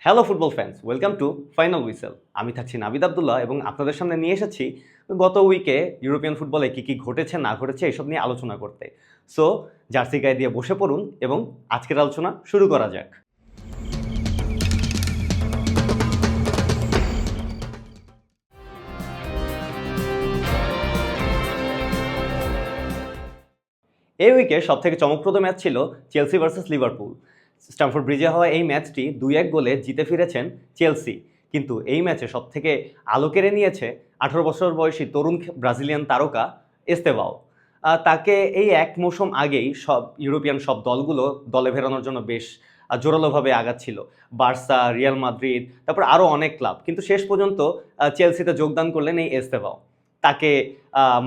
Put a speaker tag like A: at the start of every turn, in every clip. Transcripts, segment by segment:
A: Hello football fans, welcome to final whistle. আমি থাকছি নাবিদ আবদুল্লাহ এবং আপনাদের সামনে নিয়ে এসেছি গত উইকে ইউরোপিয়ান ফুটবলে কী ঘটেছে না ঘটেছে এসব নিয়ে আলোচনা করতে। সো জার্সি গায়ে দিয়ে বসে পড়ুন এবং আজকের আলোচনা শুরু করা যাক। এই উইকে সবথেকে চমকপ্রদ ম্যাচ ছিল চেলসি ভার্সেস লিভারপুল। স্ট্যামফোর্ড ব্রিজে হওয়া এই ম্যাচটি 2-1 গোলে জিতে ফিরেছেন চেলসি। কিন্তু এই ম্যাচে সবথেকে আলো কেড়ে নিয়েছে 18 বছর বয়সী তরুণ ব্রাজিলিয়ান তারকা এস্তেভাও। তাকে এই এক মৌসুম আগেই সব ইউরোপিয়ান সব দলগুলো দলে ফেরানোর জন্য বেশ জোরালোভাবে আগাচ্ছিল। বার্সা, রিয়াল মাদ্রিদ, তারপর আরও অনেক ক্লাব, কিন্তু শেষ পর্যন্ত চেলসিতে যোগদান করলেন এই এস্তেভাও। তাকে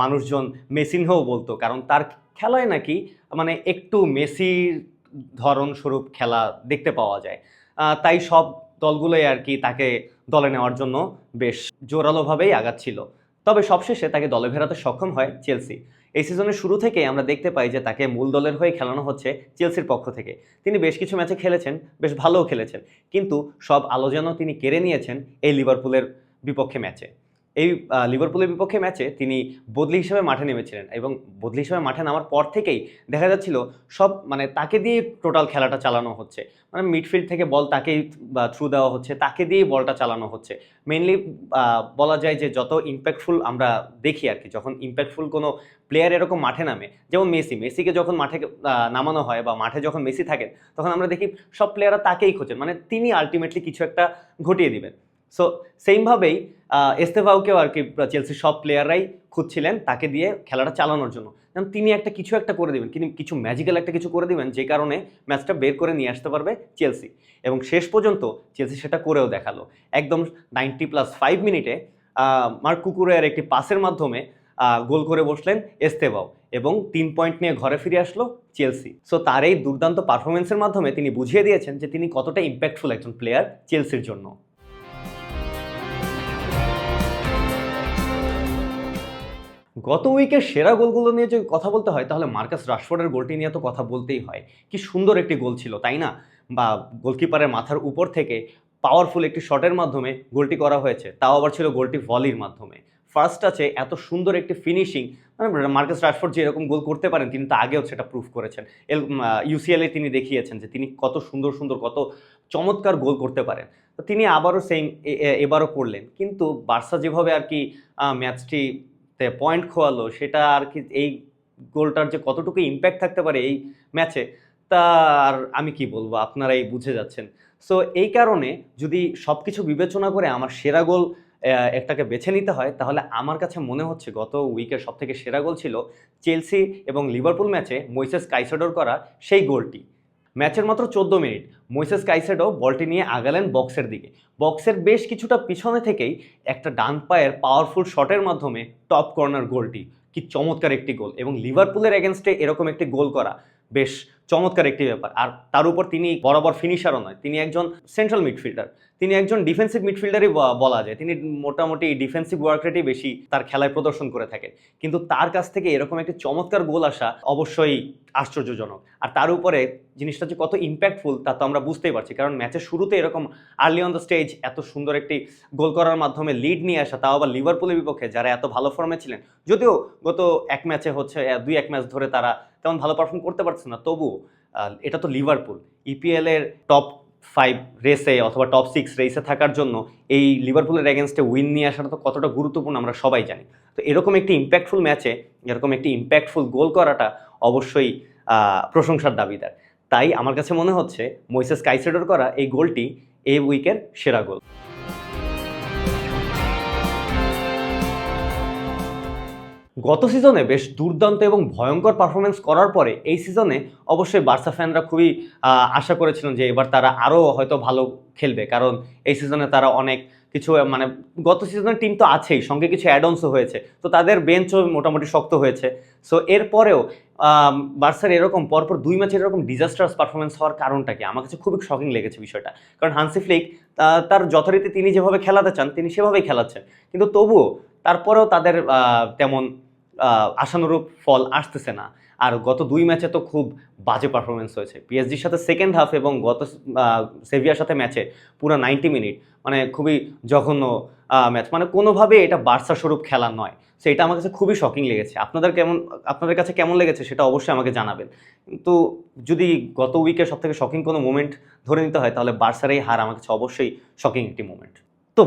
A: মানুষজন মেসিনহোও বলতো, কারণ তার খেলায় নাকি মানে একটু মেসির ধরনস্বরূপ খেলা দেখতে পাওয়া যায়। তাই সব দলগুলোই আর কি তাকে দলে নেওয়ার জন্য বেশ জোরালোভাবেই আগাচ্ছিল। তবে সবশেষে তাকে দলে ফেরাতে সক্ষম হয় চেলসি। এই সিজনের শুরু থেকেই আমরা দেখতে পাই যে তাকে মূল দলের হয়ে খেলানো হচ্ছে চেলসির পক্ষ থেকে। তিনি বেশ কিছু ম্যাচে খেলেছেন, বেশ ভালোও খেলেছেন, কিন্তু সব আলো যেন তিনি কেড়ে নিয়েছেন এই লিভারপুলের বিপক্ষে ম্যাচে। এই লিভারপুলের বিপক্ষে ম্যাচে তিনি বদলি হিসেবে মাঠে নেমেছিলেন এবং বদলি হিসেবে মাঠে নামার পর থেকেই দেখা যাচ্ছিল সব মানে তাকে দিয়ে টোটাল খেলাটা চালানো হচ্ছে। মানে মিডফিল্ড থেকে বল তাকেই থ্রু দেওয়া হচ্ছে, তাকে দিয়েই বলটা চালানো হচ্ছে। মেইনলি বলা যায় যে যত ইম্প্যাক্টফুল আমরা দেখি আর কি, যখন ইম্প্যাক্টফুল কোনো প্লেয়ার এরকম মাঠে নামে, যেমন মেসিকে যখন মাঠে নামানো হয় বা মাঠে যখন মেসি থাকেন, তখন আমরা দেখি সব প্লেয়াররা তাকেই খোঁজেন, মানে তিনি আলটিমেটলি কিছু একটা ঘটিয়ে দিবেন। সো সেইমভাবেই এস্তেভাওকেও আর কি চেলসির সব প্লেয়াররাই খুঁজছিলেন তাকে দিয়ে খেলাটা চালানোর জন্য, কারণ তিনি কিছু একটা করে দেবেন, তিনি কিছু ম্যাজিক্যাল একটা কিছু করে দেবেন যে কারণে ম্যাচটা বের করে নিয়ে আসতে পারবে চেলসি। এবং শেষ পর্যন্ত চেলসি সেটা করেও দেখালো। একদম 90+5 মিনিটে মার্ক কুকুরের একটি পাসের মাধ্যমে গোল করে বসলেন এস্তেভাও এবং 3 পয়েন্ট নিয়ে ঘরে ফিরে আসলো চেলসি। সো তার এই দুর্দান্ত পারফরমেন্সের মাধ্যমে তিনি বুঝিয়ে দিয়েছেন যে তিনি কতটা ইম্প্যাক্টফুল একজন প্লেয়ার চেলসির জন্য। গত উইকের সেরা গোলগুলো নিয়ে যদি কথা বলতে হয়, তাহলে মার্কাস রাশফোর্ডের গোলটি নিয়ে তো কথা বলতেই হয়। কি সুন্দর একটি গোল ছিল, তাই না? বা গোলকিপারের মাথার উপর থেকে পাওয়ারফুল একটি শটের মাধ্যমে গোলটি করা হয়েছে, তাও আবার ছিল গোলটি ভলির মাধ্যমে। ফার্স্ট টাচে এত সুন্দর একটি ফিনিশিং, মানে মার্কাস রাশফোর্ড যে এরকম গোল করতে পারেন তিনি তো আগেও সেটা প্রুফ করেছেন। ইউসিএলে তিনি দেখিয়েছেন যে তিনি কত সুন্দর সুন্দর কত চমৎকার গোল করতে পারেন। তো তিনি আবারও সেম এবারও করলেন, কিন্তু বার্সা যেভাবে আর কি ম্যাচটি পয়েন্ট খোয়ালো, সেটা আর কি এই গোলটার যে কতটুকু ইম্প্যাক্ট থাকতে পারে এই ম্যাচে, তা আর আমি কি বলবো, আপনারাই বুঝে যাচ্ছেন। সো এই কারণে যদি সব কিছু বিবেচনা করে আমার সেরা গোল একটাকে বেছে নিতে হয়, তাহলে আমার কাছে মনে হচ্ছে গত উইকের সবথেকে সেরা গোল ছিল চেলসি এবং লিভারপুল ম্যাচে মোইসেস কাইসেডোর করা সেই গোলটি। ম্যাচের মাত্র 14 মিনিট মোইসেস কাইসেডো বলটি নিয়ে আগালেন বক্সের দিকে। বক্সের বেশ কিছুটা পিছনে থেকেই একটা ডান পায়ের পাওয়ারফুল শটের মাধ্যমে টপ কর্নার গোলটি। কি চমৎকার একটি গোল, এবং লিভারপুলের এগেনস্টে এরকম একটি গোল করা বেশ চমৎকার একটি ব্যাপার। আর তার উপর তিনি বরাবর ফিনিশারও নয়, তিনি একজন সেন্ট্রাল মিডফিল্ডার, তিনি একজন ডিফেন্সিভ মিডফিল্ডারই বলা যায়। তিনি মোটামুটি ডিফেন্সিভ ওয়ার্ক রেটেই বেশি তার খেলায় প্রদর্শন করে থাকেন, কিন্তু তার কাছ থেকে এরকম একটি চমৎকার গোল আসা অবশ্যই আশ্চর্যজনক। আর তার উপরে জিনিসটা যে কত ইম্প্যাক্টফুল তা তো আমরা বুঝতেই পারছি, কারণ ম্যাচের শুরুতে এরকম আর্লি অন দ্য স্টেজ এত সুন্দর একটি গোল করার মাধ্যমে লিড নিয়ে আসা, তাও আবার লিভারপুলের বিপক্ষে যারা এত ভালো ফর্মে ছিলেন। যদিও গত এক ম্যাচে হচ্ছে 2-1 ম্যাচ ধরে তারা তেমন ভালো পারফর্ম করতে পারছে না, তবুও এটা তো লিভারপুল ইপিএল এর টপ 5 রেসে অথবা টপ 6 রেসে থাকার জন্য এই লিভারপুলের এগেনস্টে উইন নিয়ে আসাটা তো কতটা গুরুত্বপূর্ণ আমরা সবাই জানি। তো এরকম একটি ইম্প্যাক্টফুল ম্যাচে এরকম একটি ইম্প্যাক্টফুল গোল করাটা অবশ্যই প্রশংসার দাবিদার। তাই আমার কাছে মনে হচ্ছে মোইসেস কাইসেডোর করা এই গোলটি এই উইকের সেরা গোল। গত সিজনে বেশ দুর্দান্ত এবং ভয়ঙ্কর পারফরমেন্স করার পরে এই সিজনে অবশ্যই বার্সা ফ্যানরা খুবই আশা করেছিলেন যে এবার তারা আরও হয়তো ভালো খেলবে, কারণ এই সিজনে তারা অনেক কিছু মানে গত সিজনের টিম তো আছেই, সঙ্গে কিছু অ্যাডঅনসও হয়েছে, তো তাদের বেঞ্চও মোটামুটি শক্ত হয়েছে। সো এরপরেও বার্সার এরকম পরপর 2 ম্যাচের এরকম ডিজাস্টার্স পারফরমেন্স হওয়ার কারণটা কি? আমার কাছে খুবই শকিং লেগেছে বিষয়টা, কারণ হান্সি ফ্লিক তার যথারীতি তিনি যেভাবে খেলাতে চান তিনি সেভাবেই খেলাচ্ছেন, কিন্তু তবুও তারপরেও তাদের তেমন আশানুরূপ ফল আসতেছে না। আর গত 2 ম্যাচে তো খুব বাজে পারফরমেন্স হয়েছে পিএসজির সাথে সেকেন্ড হাফ এবং গত সেভিয়ার সাথে ম্যাচে পুরো 90 মিনিট মানে খুবই জঘন্য ম্যাচ, মানে কোনোভাবে এটা বার্সা স্বরূপ খেলা নয়। সো এটা আমার কাছে খুবই শকিং লেগেছে। আপনাদের কাছে কেমন লেগেছে সেটা অবশ্যই আমাকে জানাবেন। কিন্তু যদি গত উইকের সবথেকে শকিং কোনো মোমেন্ট ধরে নিতে হয় তাহলে বার্সার এই হার আমার কাছে অবশ্যই শকিং একটি মোমেন্ট। তো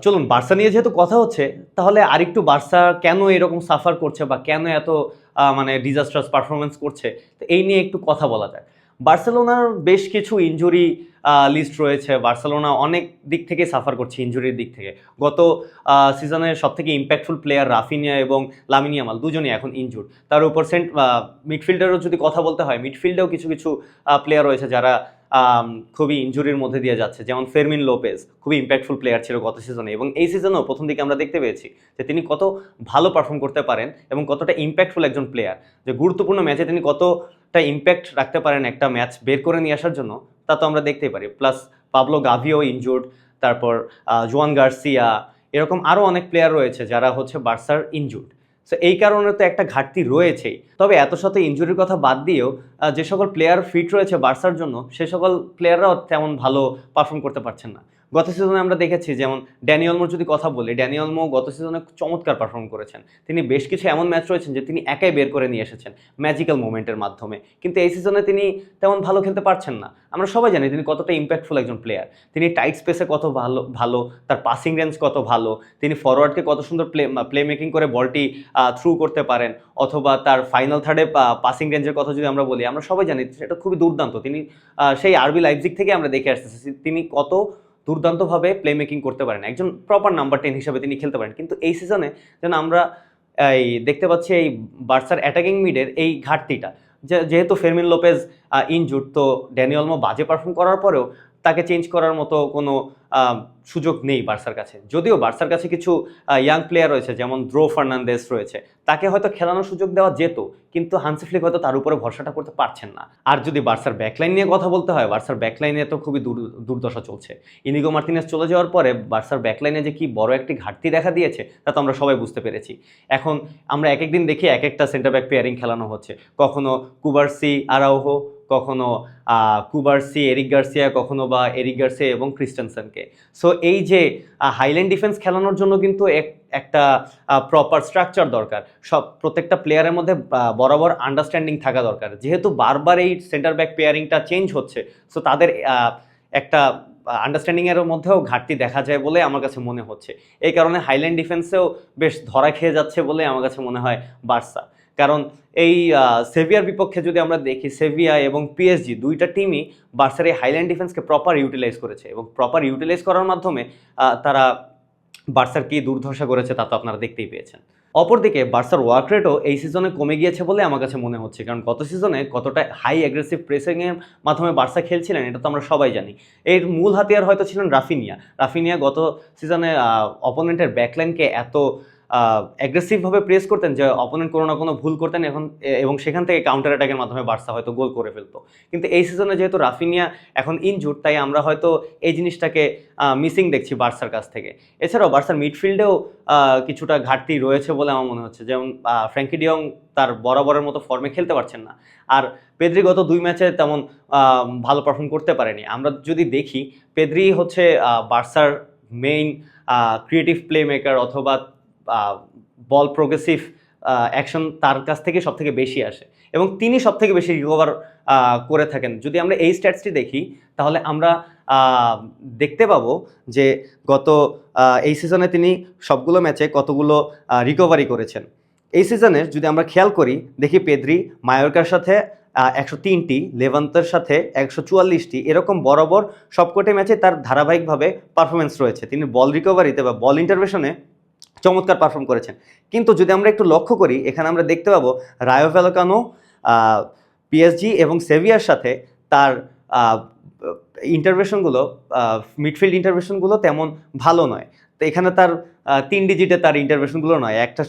A: চলুন বার্সা নিয়ে যেহেতু কথা হচ্ছে তাহলে আরেকটু বার্সা কেন এরকম সাফার করছে বা কেন এত মানে ডিজাস্ট্রাস পারফরমেন্স করছে, তো এই নিয়ে একটু কথা বলা যায়। বার্সেলোনার বেশ কিছু ইনজুরি লিস্ট রয়েছে। বার্সেলোনা অনেক দিক থেকে সাফার করছে ইনজুরির দিক থেকে। গত সিজনের সবথেকে ইম্প্যাক্টফুল প্লেয়ার রাফিনিয়া এবং লামিন ইয়ামাল দুজনই এখন ইনজুর্ড। তার উপর মিডফিল্ডেরও যদি কথা বলতে হয়, মিডফিল্ডেও কিছু কিছু প্লেয়ার রয়েছে যারা খুবই ইনজুরির মধ্যে দিয়ে যাচ্ছে, যেমন ফেরমিন লোপেজ খুবই ইম্প্যাক্টফুল প্লেয়ার ছিল গত সিজনে, এবং এই সিজনেও প্রথম দিকে আমরা দেখতে পেয়েছি যে তিনি কত ভালো পারফর্ম করতে পারেন এবং কতটা ইম্প্যাক্টফুল একজন প্লেয়ার, যে গুরুত্বপূর্ণ ম্যাচে তিনি কতটা ইম্প্যাক্ট রাখতে পারেন একটা ম্যাচ বের করে নিয়ে আসার জন্য, তা তো আমরা দেখতেই পারি। প্লাস পাবলো গাভিও ইনজুর্ড, তারপর জোয়ান গার্সিয়া, এরকম আরও অনেক প্লেয়ার রয়েছে যারা হচ্ছে বার্সার ইনজুর্ড। সো এই কারণে তো একটা ঘাটতি রয়েছেই। তবে এত শত ইনজুরির কথা বাদ দিয়েও যে সকল প্লেয়ার ফিট রয়েছে বার্সার জন্য সে সকল প্লেয়াররাও তেমন ভালো পারফর্ম করতে পারছেন না। গত সিজনে আমরা দেখেছি, যেমন ড্যানি অলমোর যদি কথা বলি, ড্যানি অলমো গত সিজনে চমৎকার পারফর্ম করেছেন। তিনি বেশ কিছু এমন ম্যাচ রয়েছেন যে তিনি একাই বের করে নিয়ে এসেছেন ম্যাজিক্যাল মোমেন্টের মাধ্যমে, কিন্তু এই সিজনে তিনি তেমন ভালো খেলতে পারছেন না। আমরা সবাই জানি তিনি কতটা ইম্প্যাক্টফুল একজন প্লেয়ার। তিনি টাইট স্পেসে কত ভালো, তার পাসিং রেঞ্জ কত ভালো, তিনি ফরওয়ার্ডকে কত সুন্দর প্লে মেকিং করে বলটি থ্রু করতে পারেন, অথবা তার ফাইনাল থার্ডে পাসিং রেঞ্জের কথা যদি আমরা বলি, আমরা সবাই জানি সেটা খুবই দুর্দান্ত। তিনি সেই আরবি লাইপজিগ থেকে আমরা দেখে আসতেছি তিনি কত দুর্দান্তভাবে প্লে মেকিং করতে পারেন, একজন প্রপার নাম্বার 10 হিসাবে তিনি খেলতে পারেন। কিন্তু এই সিজনে যেন আমরা এই দেখতে পাচ্ছি এই বার্সার অ্যাটাকিং মিডের এই ঘাটতিটা, যেহেতু ফেরমিন লোপেজ ইনজুড, তো ড্যানি অলমো বাজে পারফর্ম করার পরেও তাকে চেঞ্জ করার মতো কোনো সুযোগ নেই বার্সার কাছে। যদিও বার্সার কাছে কিছু ইয়াং প্লেয়ার রয়েছে, যেমন দ্রো ফার্নান্দেস রয়েছে, তাকে হয়তো খেলানোর সুযোগ দেওয়া যেত, কিন্তু হান্সি ফ্লিক হয়তো তার উপরে ভরসাটা করতে পারছেন না। আর যদি বার্সার ব্যাকলাইন নিয়ে কথা বলতে হয়, বার্সার ব্যাকলাইনে তো খুবই দুর্দশা চলছে। ইনিগো মার্টিনেজ চলে যাওয়ার পরে বার্সার ব্যাকলাইনে যে কি বড় একটি ঘাটতি দেখা দিয়েছে তা তো আমরা সবাই বুঝতে পেরেছি। এখন আমরা এক একদিন দেখি এক একটা সেন্টার ব্যাক পেয়ারিং খেলানো হচ্ছে, কখনো কুবার্সি আরাউহো, কখনো কুবার্সি এরিক গার্সিয়া, কখনো বা এরিক গার্সিয়া এবং ক্রিস্টেনসেনকে। সো এই যে হাইল্যান্ড ডিফেন্স খেলানোর জন্য কিন্তু একটা প্রপার স্ট্রাকচার দরকার, প্রত্যেকটা প্লেয়ারের মধ্যে বরাবর আন্ডারস্ট্যান্ডিং থাকা দরকার। যেহেতু বারবার এই সেন্টার ব্যাক পেয়ারিংটা চেঞ্জ হচ্ছে, সো তাদের একটা আন্ডারস্ট্যান্ডিংয়ের মধ্যেও ঘাটতি দেখা যায় বলে আমার কাছে মনে হচ্ছে। এই কারণে হাইল্যান্ড ডিফেন্সেও বেশ ধরা খেয়ে যাচ্ছে বলে আমার কাছে মনে হয় বার্সা। কারণ এই সেভিয়ার বিপক্ষে যদি আমরা দেখি, সেভিয়া এবং পিএসজি দুইটা টিমই বার্সার এই হাইল্যান্ড ডিফেন্সকে প্রপার ইউটিলাইজ করেছে, এবং প্রপার ইউটিলাইজ করার মাধ্যমে তারা বার্সার কি দুর্দশা করেছে তা তো আপনারা দেখতেই পেয়েছেন। অপরদিকে বার্সার ওয়ার্ক রেটও এই সিজনে কমে গিয়েছে বলে আমার কাছে মনে হচ্ছে, কারণ গত সিজনে কতটা হাই অ্যাগ্রেসিভ প্রেসিংয়ের মাধ্যমে বার্সা খেলছিলেন এটা তো আমরা সবাই জানি। এর মূল হাতিয়ার হয়তো ছিলেন রাফিনিয়া গত সিজনে অপোনেন্টের ব্যাকলাইনকে এত অ্যাগ্রেসিভভাবে প্রেস করতেন যে অপোনেন্ট কোনো না কোনো ভুল করতেন এবং সেখান থেকে কাউন্টার অ্যাটাকের মাধ্যমে বার্সা হয়তো গোল করে ফেলতো। কিন্তু এই সিজনে যেহেতু রাফিনিয়া এখন ইনজুর্ড, তাই আমরা হয়তো এই জিনিসটাকে মিসিং দেখছি বার্সার কাছ থেকে। এছাড়াও বার্সার মিডফিল্ডেও কিছুটা ঘাটতি রয়েছে বলে আমার মনে হচ্ছে, যেমন ফ্র্যাঙ্কি ডিয়ং তার বরাবরের মতো ফর্মে খেলতে পারছেন না, আর পেদ্রি গত 2 ম্যাচে তেমন ভালো পারফর্ম করতে পারেনি। আমরা যদি দেখি, পেদ্রি হচ্ছে বার্সার মেইন ক্রিয়েটিভ প্লে মেকার, অথবা বল প্রোগ্রেসিভ অ্যাকশন তার কাছ থেকে সবথেকে বেশি আসে এবং তিনি সবথেকে বেশি রিকভার করে থাকেন। যদি আমরা এই স্ট্যাটসটি দেখি তাহলে আমরা দেখতে পাবো যে গত এই সিজনে তিনি সবগুলো ম্যাচে কতগুলো রিকভারি করেছেন। এই সিজনের যদি আমরা খেয়াল করি, দেখি পেদ্রি মায়োরকার সাথে 103টি, লেভান্তের সাথে 144টি, এরকম বরাবর সবকটি ম্যাচে তার ধারাবাহিকভাবে পারফরমেন্স রয়েছে। তিনি বল রিকভারিতে বা বল ইন্টারভেশনে চমৎকার পারফর্ম করেছেন। কিন্তু যদি আমরা একটু লক্ষ্য করি, এখানে আমরা দেখতে পাবো রায়ো ভ্যালেকানো, পিএসজি এবং সেভিয়ার সাথে তার ইন্টারভেশনগুলো, মিডফিল্ড ইন্টারভেশনগুলো তেমন ভালো নয়। তো এখানে তার 3 ডিজিটে তার ইন্টারভেশনগুলো নয়। একটা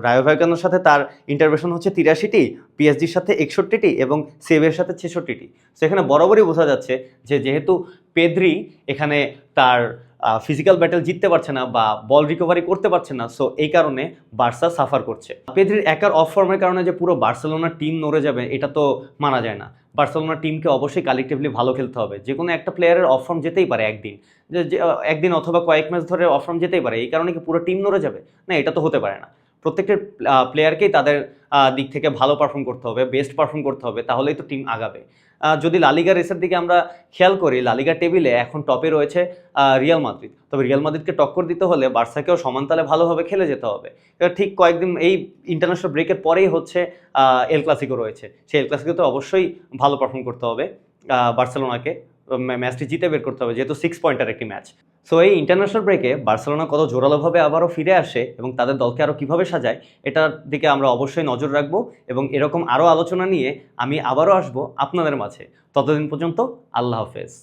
A: রায়ো ভ্যালেকানোর সাথে তার ইন্টারভেশন হচ্ছে 83টি, পিএসজির সাথে 61টি এবং সেভিয়ার সাথে 66টি। তো এখানে বরাবরই বোঝা যাচ্ছে যে যেহেতু পেদ্রি এখানে তার ফিজিক্যাল ব্যাটেল জিততে পারছে না বা বল রিকভারি করতে পারছে না, সো এই কারণে বার্সা সাফার করছে। পেদ্রির একার অফ ফর্মের কারণে যে পুরো বার্সেলোনার টিম নড়ে যাবে এটা তো মানা যায় না। বার্সেলোনার টিমকে অবশ্যই কালেকটিভলি ভালো খেলতে হবে। যে কোনো একটা প্লেয়ারের অফ ফর্ম যেতেই পারে একদিন, একদিন অথবা কয়েক ম্যাচ ধরে অফ ফর্ম যেতেই পারে, এই কারণে কি পুরো টিম নড়ে যাবে? না, এটা তো হতে পারে না। প্রত্যেকটা প্লেয়ারকেই তাদের দিক থেকে ভালো পারফর্ম করতে হবে, বেস্ট পারফর্ম করতে হবে, তাহলেই তো টিম আগাবে। যদি লালিগা রেসের দিকে আমরা খেয়াল করি, লালিগা টেবিলে এখন টপে রয়েছে রিয়াল মাদ্রিদ। তবে রিয়াল মাদ্রিদকে টক্কর দিতে হলে বার্সাকেও সমানতালে ভালোভাবে খেলে যেতে হবে। ঠিক কয়েকদিন এই ইন্টারন্যাশনাল ব্রেকের পরেই হচ্ছে এল ক্লাসিকো রয়েছে। সেই এল ক্লাসিকোতে অবশ্যই ভালো পারফর্ম করতে হবে বার্সেলোনাকে, ম্যাচটি জিতে বের করতে হবে, যেহেতু 6 পয়েন্টের একটি ম্যাচ। সো এই ইন্টারন্যাশনাল ব্রেকে বার্সেলোনা কত জোরালোভাবে আবারও ফিরে আসে এবং তাদের দলকে আরও কীভাবে সাজায়, এটার দিকে আমরা অবশ্যই নজর রাখবো এবং এরকম আরও আলোচনা নিয়ে আমি আবারও আসবো আপনাদের মাঝে। ততদিন পর্যন্ত আল্লাহ হাফেজ।